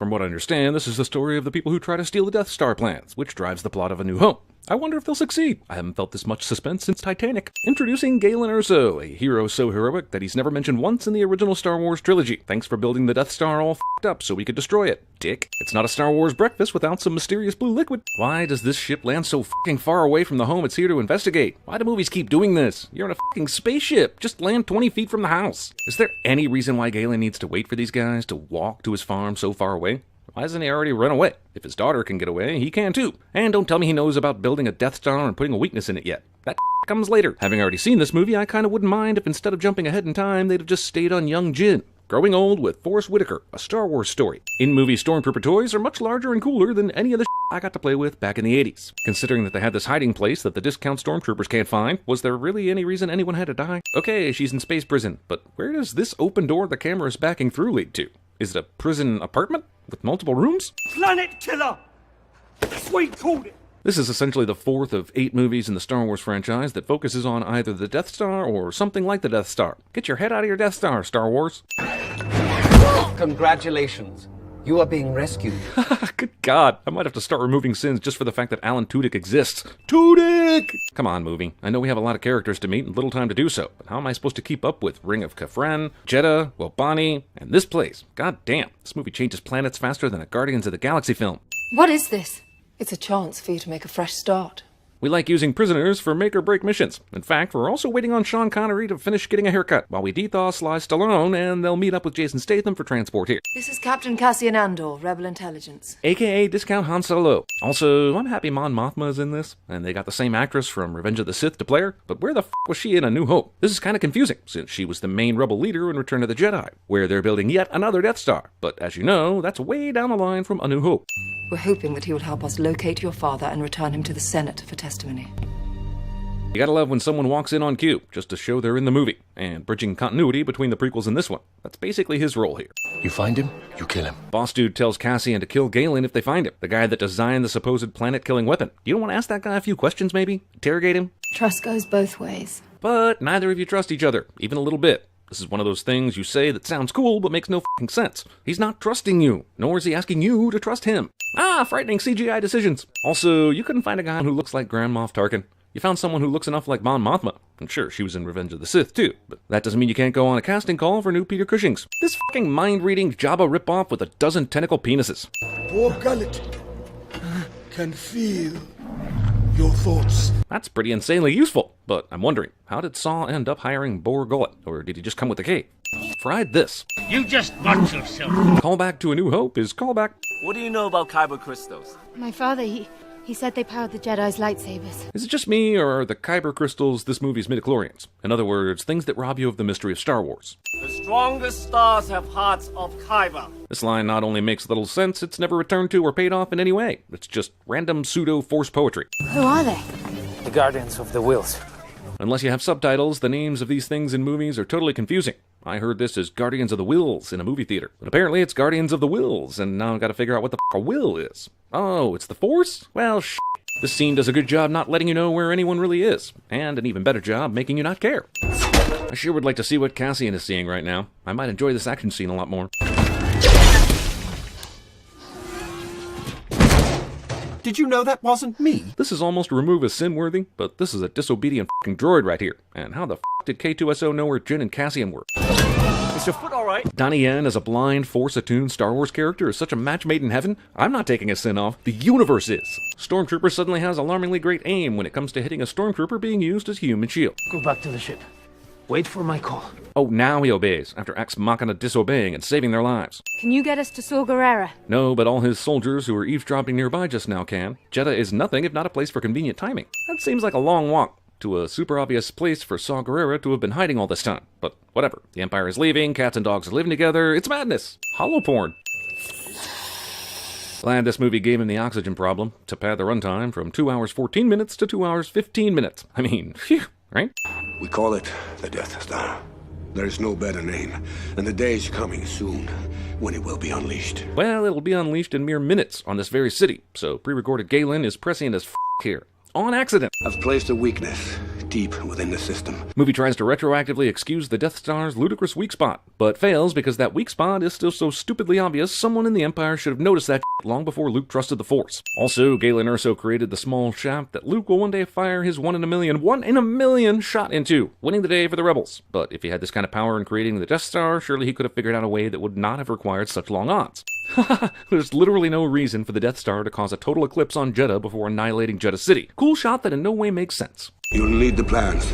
From what I understand, this is the story of the people who try to steal the Death Star plans, which drives the plot of A New Hope. I wonder if they'll succeed. I haven't felt this much suspense since Titanic. Introducing Galen Erso, a hero so heroic that he's never mentioned once in the original Star Wars trilogy. Thanks for building the Death Star all f***ed up so we could destroy it, dick. It's not a Star Wars breakfast without some mysterious blue liquid. Why does this ship land so f***ing far away from the home it's here to investigate? Why do movies keep doing this? You're in a f***ing spaceship. Just land 20 feet from the house. Is there any reason why Galen needs to wait for these guys to walk to his farm so far away? Why doesn't he already run away? If his daughter can get away, he can too. And don't tell me he knows about building a Death Star and putting a weakness in it yet. That comes later. Having already seen this movie, I kinda wouldn't mind if instead of jumping ahead in time, they'd have just stayed on young Jin. Growing Old with Forrest Whitaker, a Star Wars story. In-movie Stormtrooper toys are much larger and cooler than any of the I got to play with back in the 80s. Considering that they had this hiding place that the discount Stormtroopers can't find, was there really any reason anyone had to die? Okay, she's in space prison, but where does this open door the camera is backing through lead to? Is it a prison apartment with multiple rooms? Planet killer! That's what he called it! This is essentially the fourth of 8 movies in the Star Wars franchise that focuses on either the Death Star or something like the Death Star. Get your head out of your Death Star, Star Wars. Congratulations. You are being rescued. Good God, I might have to start removing sins just for the fact that Alan Tudyk exists. Tudyk! Come on, movie. I know we have a lot of characters to meet and little time to do so, but how am I supposed to keep up with Ring of Kafren, Jeddah, Wobani, and this place? God damn, this movie changes planets faster than a Guardians of the Galaxy film. What is this? It's a chance for you to make a fresh start. We like using prisoners for make-or-break missions. In fact, we're also waiting on Sean Connery to finish getting a haircut while we dethaw Sly Stallone, and they'll meet up with Jason Statham for transport here. This is Captain Cassian Andor, Rebel Intelligence. AKA Discount Han Solo. Also, I'm happy Mon Mothma is in this, and they got the same actress from Revenge of the Sith to play her, but where the f*** was she in A New Hope? This is kind of confusing, since she was the main rebel leader in Return of the Jedi, where they're building yet another Death Star. But as you know, that's way down the line from A New Hope. We're hoping that he will help us locate your father and return him to the Senate for testimony. You gotta love when someone walks in on cue, just to show they're in the movie, and bridging continuity between the prequels and this one. That's basically his role here. You find him, you kill him. Boss Dude tells Cassian to kill Galen if they find him, the guy that designed the supposed planet-killing weapon. You don't want to ask that guy a few questions, maybe? Interrogate him? Trust goes both ways. But neither of you trust each other, even a little bit. This is one of those things you say that sounds cool but makes no f***ing sense. He's not trusting you, nor is he asking you to trust him. Frightening CGI decisions. Also, you couldn't find a guy who looks like Grand Moff Tarkin. You found someone who looks enough like Mon Mothma. And sure, she was in Revenge of the Sith too, but that doesn't mean you can't go on a casting call for new Peter Cushings. This fucking mind-reading Jabba ripoff with a dozen tentacle penises. Poor Gullet can feel your thoughts. That's pretty insanely useful, but I'm wondering, how did Saw end up hiring Bor Gullet? Or did he just come with the cave? Fried this. You just watch yourself. Callback to A New Hope is callback. What do you know about kyber crystals? My father, he said they powered the Jedi's lightsabers. Is it just me, or are the kyber crystals this movie's midichlorians? In other words, things that rob you of the mystery of Star Wars. The strongest stars have hearts of kyber. This line not only makes little sense, it's never returned to or paid off in any way. It's just random pseudo-force poetry. Who are they? The Guardians of the Wills. Unless you have subtitles, the names of these things in movies are totally confusing. I heard this as Guardians of the Wills in a movie theater, but apparently it's Guardians of the Wills, and now I've got to figure out what the f*** a will is. Oh, it's the Force? Well, This scene does a good job not letting you know where anyone really is, and an even better job making you not care. I sure would like to see what Cassian is seeing right now. I might enjoy this action scene a lot more. Did you know that wasn't me? This is almost remove as sin-worthy, but this is a disobedient f***ing droid right here. And how the f*** did K2SO know where Jin and Cassian were? Is your foot alright? Donnie Yen as a blind, Force-attuned Star Wars character is such a match made in heaven. I'm not taking a sin off. The universe is. Stormtrooper suddenly has alarmingly great aim when it comes to hitting a Stormtrooper being used as human shield. Go back to the ship. Wait for my call. Oh, now he obeys, after Ex Machina disobeying and saving their lives. Can you get us to Saw Gerrera? No, but all his soldiers who are eavesdropping nearby just now can. Jeddah is nothing if not a place for convenient timing. That seems like a long walk to a super obvious place for Saw Gerrera to have been hiding all this time. But whatever. The Empire is leaving, cats and dogs are living together. It's madness. Hollow porn. Glad this movie gave him the oxygen problem to pad the runtime from 2 hours 14 minutes to 2 hours 15 minutes. I mean, phew, right? We call it the Death Star. There is no better name, and the day is coming soon when it will be unleashed. Well, it'll be unleashed in mere minutes on this very city, so pre-recorded Galen is prescient as f*** here. On accident. I've placed a weakness deep within the system. Movie tries to retroactively excuse the Death Star's ludicrous weak spot, but fails because that weak spot is still so stupidly obvious someone in the Empire should have noticed that long before Luke trusted the Force. Also, Galen Erso created the small shaft that Luke will one day fire his 1 in a million shot into, winning the day for the Rebels. But if he had this kind of power in creating the Death Star, surely he could have figured out a way that would not have required such long odds. There's literally no reason for the Death Star to cause a total eclipse on Jeddah before annihilating Jeddah City. Cool shot that in no way makes sense. You'll need the plans.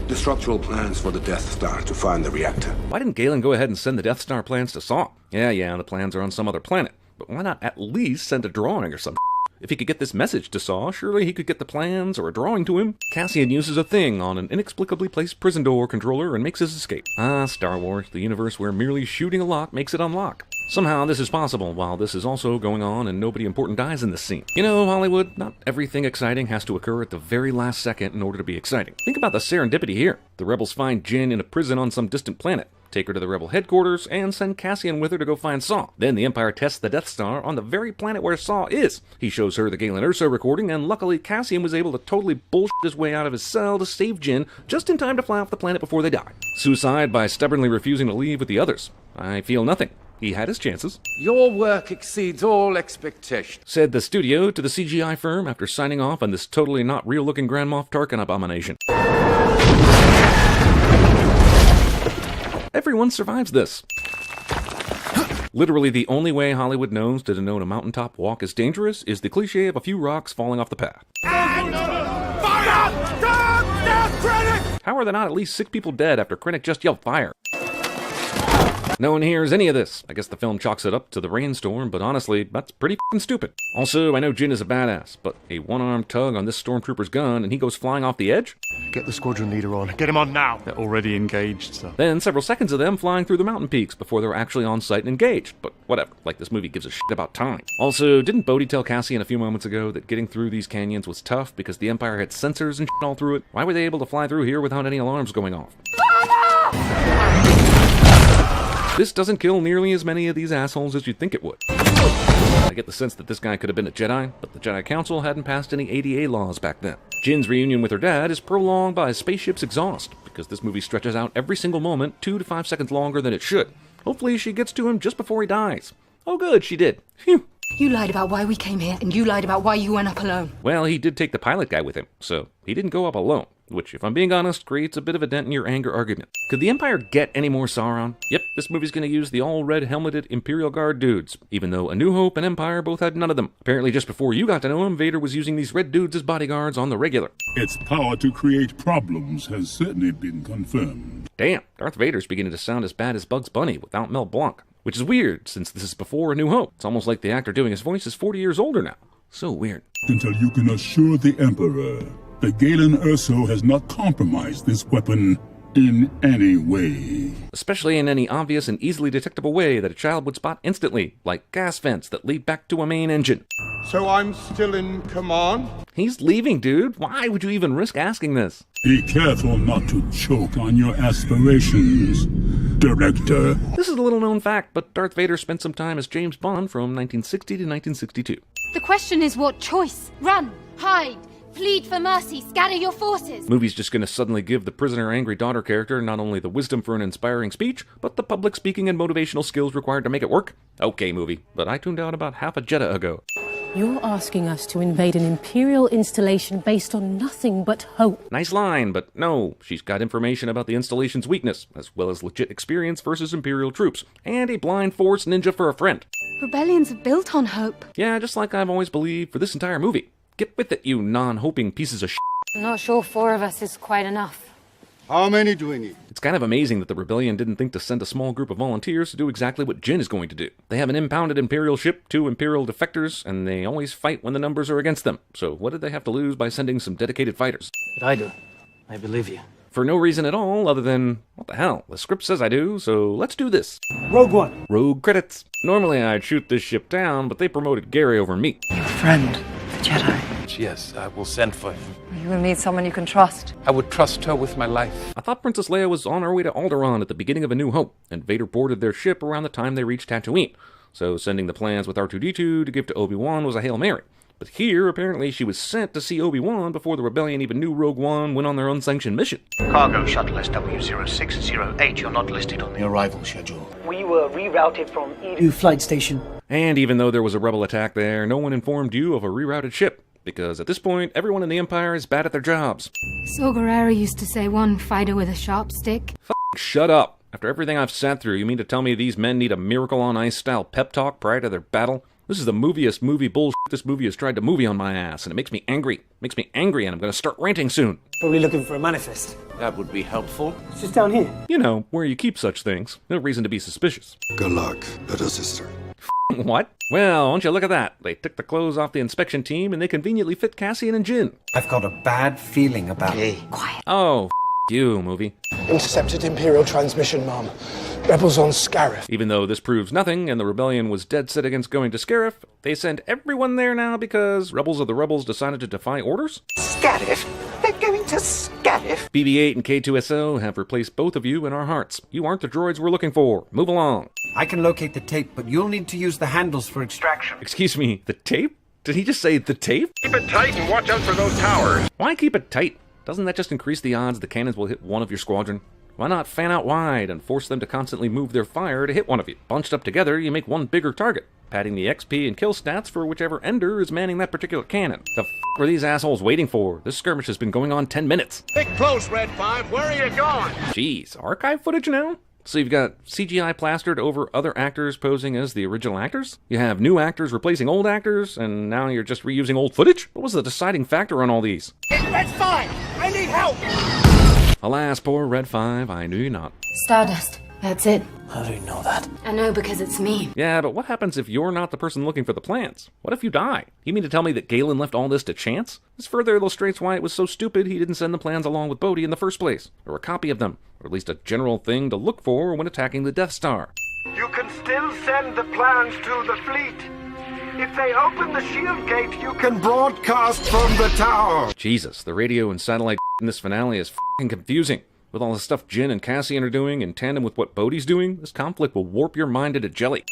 The structural plans for the Death Star to find the reactor. Why didn't Galen go ahead and send the Death Star plans to Saw? Yeah, the plans are on some other planet. But why not at least send a drawing or something? If he could get this message to Saw, surely he could get the plans or a drawing to him. Cassian uses a thing on an inexplicably placed prison door controller and makes his escape. Ah, Star Wars, the universe where merely shooting a lock makes it unlock. Somehow this is possible while this is also going on and nobody important dies in this scene. You know, Hollywood, not everything exciting has to occur at the very last second in order to be exciting. Think about the serendipity here. The rebels find Jyn in a prison on some distant planet, take her to the rebel headquarters, and send Cassian with her to go find Saw. Then the Empire tests the Death Star on the very planet where Saw is. He shows her the Galen Erso recording, and luckily Cassian was able to totally bullshit his way out of his cell to save Jyn just in time to fly off the planet before they die. Suicide by stubbornly refusing to leave with the others. I feel nothing. He had his chances. Your work exceeds all expectations, said the studio to the CGI firm after signing off on this totally not real-looking Grand Moff Tarkin abomination. Everyone survives this. Literally the only way Hollywood knows to denote a mountaintop walk is dangerous is the cliche of a few rocks falling off the path. How are there not at least 6 people dead after Krennic just yelled fire? No one hears any of this. I guess the film chalks it up to the rainstorm, but honestly, that's pretty f***ing stupid. Also, I know Jyn is a badass, but a one-armed tug on this stormtrooper's gun and he goes flying off the edge? Get the squadron leader on. Get him on now. They're already engaged, sir. Then several seconds of them flying through the mountain peaks before they're actually on site and engaged. But whatever, like this movie gives a shit about time. Also, didn't Bodhi tell Cassian a few moments ago that getting through these canyons was tough because the Empire had sensors and shit all through it? Why were they able to fly through here without any alarms going off? This doesn't kill nearly as many of these assholes as you'd think it would. I get the sense that this guy could have been a Jedi, but the Jedi Council hadn't passed any ADA laws back then. Jyn's reunion with her dad is prolonged by a spaceship's exhaust, because this movie stretches out every single moment 2 to 5 seconds longer than it should. Hopefully she gets to him just before he dies. Oh good, she did. Phew. You lied about why we came here, and you lied about why you went up alone. Well, he did take the pilot guy with him, so he didn't go up alone. Which, if I'm being honest, creates a bit of a dent in your anger argument. Could the Empire get any more Sauron? Yep, this movie's gonna use the all-red helmeted Imperial Guard dudes, even though A New Hope and Empire both had none of them. Apparently just before you got to know him, Vader was using these red dudes as bodyguards on the regular. Its power to create problems has certainly been confirmed. Damn, Darth Vader's beginning to sound as bad as Bugs Bunny without Mel Blanc. Which is weird, since this is before A New Hope. It's almost like the actor doing his voice is 40 years older now. So weird. Until you can assure the Emperor that Galen Erso has not compromised this weapon in any way. Especially in any obvious and easily detectable way that a child would spot instantly, like gas vents that lead back to a main engine. So I'm still in command? He's leaving, dude. Why would you even risk asking this? Be careful not to choke on your aspirations, Director. This is a little known fact, but Darth Vader spent some time as James Bond from 1960 to 1962. The question is what choice? Run, hide, plead for mercy, scatter your forces. Movie's just gonna suddenly give the prisoner angry daughter character not only the wisdom for an inspiring speech, but the public speaking and motivational skills required to make it work? Okay, movie, but I tuned out about half a Jedi ago. You're asking us to invade an Imperial installation based on nothing but hope. Nice line, but no. She's got information about the installation's weakness, as well as legit experience versus Imperial troops, and a blind Force ninja for a friend. Rebellions are built on hope. Yeah, just like I've always believed for this entire movie. Get with it, you non-hoping pieces of shit. I'm not sure 4 of us is quite enough. How many do we need? It's kind of amazing that the rebellion didn't think to send a small group of volunteers to do exactly what Jyn is going to do. They have an impounded Imperial ship, 2 Imperial defectors, and they always fight when the numbers are against them. So what did they have to lose by sending some dedicated fighters? But I do. I believe you. For no reason at all other than, what the hell, the script says I do, so let's do this. Rogue One. Rogue credits. Normally I'd shoot this ship down, but they promoted Gary over me. Your friend, the Jedi. Yes, I will send for him. You will meet someone you can trust. I would trust her with my life. I thought Princess Leia was on her way to Alderaan at the beginning of A New Hope, and Vader boarded their ship around the time they reached Tatooine. So sending the plans with R2-D2 to give to Obi-Wan was a Hail Mary. But here, apparently she was sent to see Obi-Wan before the Rebellion even knew Rogue One went on their unsanctioned mission. Cargo shuttle SW0608, you're not listed on the arrival schedule. We were rerouted from Edu Flight Station. And even though there was a rebel attack there, no one informed you of a rerouted ship. Because at this point, everyone in the Empire is bad at their jobs. Saw Gerrera used to say one fighter with a sharp stick. Shut up. After everything I've sat through, you mean to tell me these men need a Miracle on Ice style pep talk prior to their battle? This is the moviest movie bullshit this movie has tried to movie on my ass, and it makes me angry. And I'm gonna start ranting soon. Probably looking for a manifest. That would be helpful. It's just down here. You know, where you keep such things. No reason to be suspicious. Good luck, little sister. What? Well, won't you look at that? They took the clothes off the inspection team, and they conveniently fit Cassian and Jin. I've got a bad feeling about it. Quiet. Oh, you, movie. Intercepted Imperial transmission, Mom. Rebels on Scarif. Even though this proves nothing, and the Rebellion was dead set against going to Scarif, they send everyone there now because Rebels of the Rebels decided to defy orders? Scarif? They're going to Scarif? BB-8 and K2SO have replaced both of you in our hearts. You aren't the droids we're looking for. Move along. I can locate the tape, but you'll need to use the handles for extraction. Excuse me, the tape? Did he just say the tape? Keep it tight and watch out for those towers. Why keep it tight? Doesn't that just increase the odds the cannons will hit one of your squadron? Why not fan out wide and force them to constantly move their fire to hit one of you? Bunched up together, you make one bigger target, padding the XP and kill stats for whichever Ender is manning that particular cannon. The were these assholes waiting for? This skirmish has been going on 10 minutes. Get close, Red 5. Where are you going? Jeez, archive footage now? So you've got CGI plastered over other actors posing as the original actors? You have new actors replacing old actors, and now you're just reusing old footage? What was the deciding factor on all these? Get Red 5! I need help! Alas, poor Red 5, I knew you not. Stardust. That's it. How do you know that? I know because it's me. Yeah, but what happens if you're not the person looking for the plans? What if you die? You mean to tell me that Galen left all this to chance? This further illustrates why it was so stupid he didn't send the plans along with Bodhi in the first place, or a copy of them, or at least a general thing to look for when attacking the Death Star. You can still send the plans to the fleet. If they open the shield gate, you can broadcast from the tower. Jesus, the radio and satellite in this finale is f***ing confusing. With all the stuff Jin and Cassian are doing in tandem with what Bodhi's doing, this conflict will warp your mind into jelly.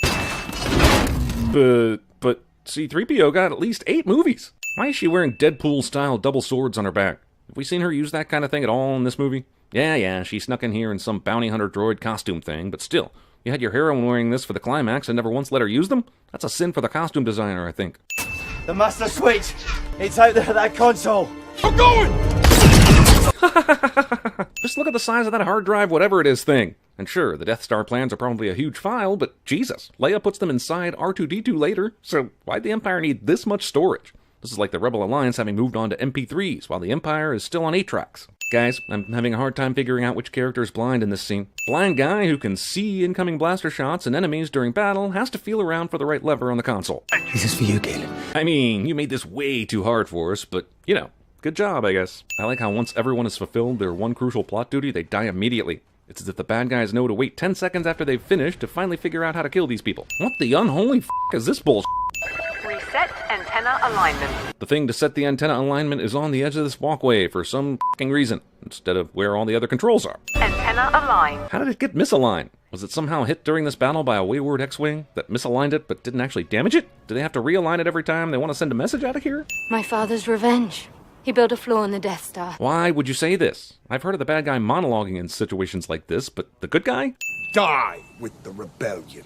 But C-3PO got at least 8 movies. Why is she wearing Deadpool-style double swords on her back? Have we seen her use that kind of thing at all in this movie? Yeah, she snuck in here in some bounty hunter droid costume thing, but still, you had your heroine wearing this for the climax and never once let her use them? That's a sin for the costume designer, I think. The master switch! It's out there at that console! I'm going! Just look at the size of that hard drive, whatever it is thing. And sure, the Death Star plans are probably a huge file, but Jesus, Leia puts them inside R2-D2 later, so why'd the Empire need this much storage? This is like the Rebel Alliance having moved on to MP3s, while the Empire is still on 8-tracks. Guys, I'm having a hard time figuring out which character is blind in this scene. Blind guy who can see incoming blaster shots and enemies during battle has to feel around for the right lever on the console. This is for you, Galen. I mean, you made this way too hard for us, but, you know, good job, I guess. I like how once everyone has fulfilled their one crucial plot duty, they die immediately. It's as if the bad guys know to wait 10 seconds after they've finished to finally figure out how to kill these people. What the unholy f*** is this bullshit? Reset antenna alignment. The thing to set the antenna alignment is on the edge of this walkway for some f***ing reason, instead of where all the other controls are. Antenna aligned. How did it get misaligned? Was it somehow hit during this battle by a wayward X-Wing that misaligned it but didn't actually damage it? Do they have to realign it every time they want to send a message out of here? My father's revenge. He built a flaw in the Death Star. Why would you say this? I've heard of the bad guy monologuing in situations like this, but the good guy? Die with the rebellion.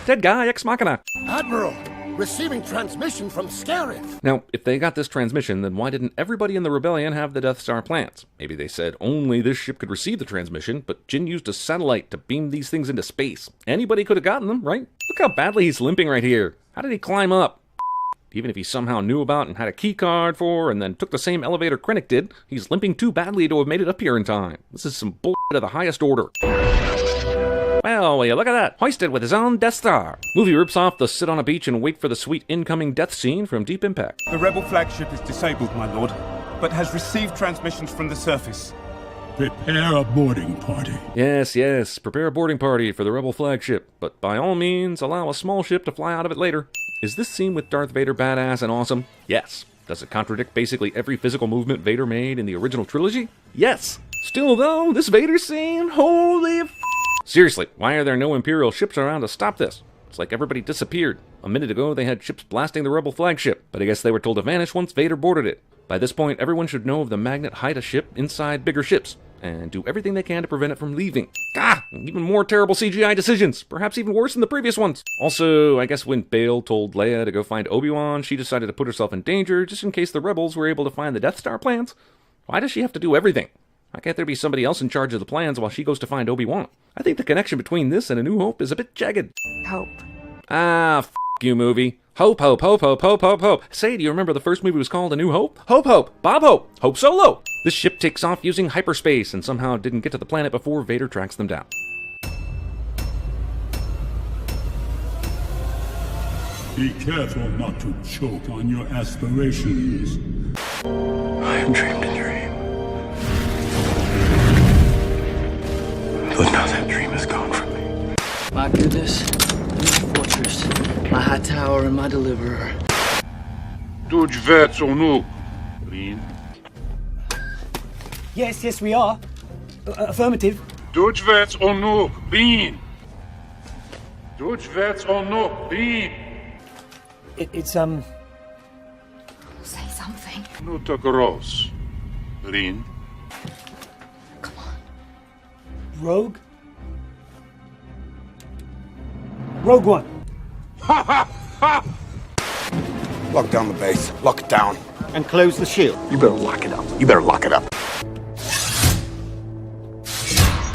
Dead guy, ex machina. Admiral, receiving transmission from Scarif. Now, if they got this transmission, then why didn't everybody in the rebellion have the Death Star plans? Maybe they said only this ship could receive the transmission, but Jin used a satellite to beam these things into space. Anybody could have gotten them, right? Look how badly he's limping right here. How did he climb up? Even if he somehow knew about and had a key card for, and then took the same elevator Krennic did, he's limping too badly to have made it up here in time. This is some bullshit of the highest order. Well, will you look at that? Hoisted with his own Death Star. Movie rips off the sit on a beach and wait for the sweet incoming death scene from Deep Impact. The Rebel flagship is disabled, my lord, but has received transmissions from the surface. Prepare a boarding party. Yes, prepare a boarding party for the Rebel flagship, but by all means, allow a small ship to fly out of it later. Is this scene with Darth Vader badass and awesome? Yes. Does it contradict basically every physical movement Vader made in the original trilogy? Yes. Still though, this Vader scene, holy f***. Seriously, why are there no Imperial ships around to stop this? It's like everybody disappeared. A minute ago, they had ships blasting the rebel flagship, but I guess they were told to vanish once Vader boarded it. By this point, everyone should know of the magnet hide a ship inside bigger ships, and do everything they can to prevent it from leaving. Even more terrible CGI decisions, perhaps even worse than the previous ones. Also, I guess when Bail told Leia to go find Obi-Wan, she decided to put herself in danger just in case the rebels were able to find the Death Star plans. Why does she have to do everything? Why can't there be somebody else in charge of the plans while she goes to find Obi-Wan? I think the connection between this and A New Hope is a bit jagged. Hope. F you, movie. Hope, hope, hope, hope, hope, hope, hope. Say, do you remember the first movie was called A New Hope? Hope, hope, Bob Hope, Hope Solo. This ship takes off using hyperspace and somehow didn't get to the planet before Vader tracks them down. Be careful not to choke on your aspirations. I have dreamed a dream. But now that dream is gone from me. My goodness, my fortress, my high tower, and my deliverer. Yes, we are. Affirmative. It's Say something. Rogue? Rogue One. Lock down the base. Lock it down. And close the shield. You better lock it up. You better lock it up.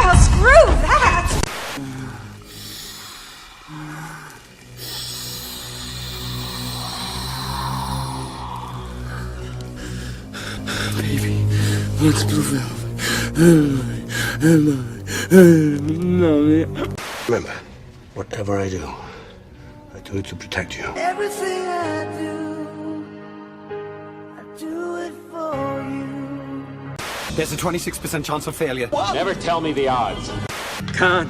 Oh, screw that! Baby, what's blue velvet? Remember, whatever I do it to protect you. Everything I do it for you. There's a 26% chance of failure. Never tell me the odds. Khan.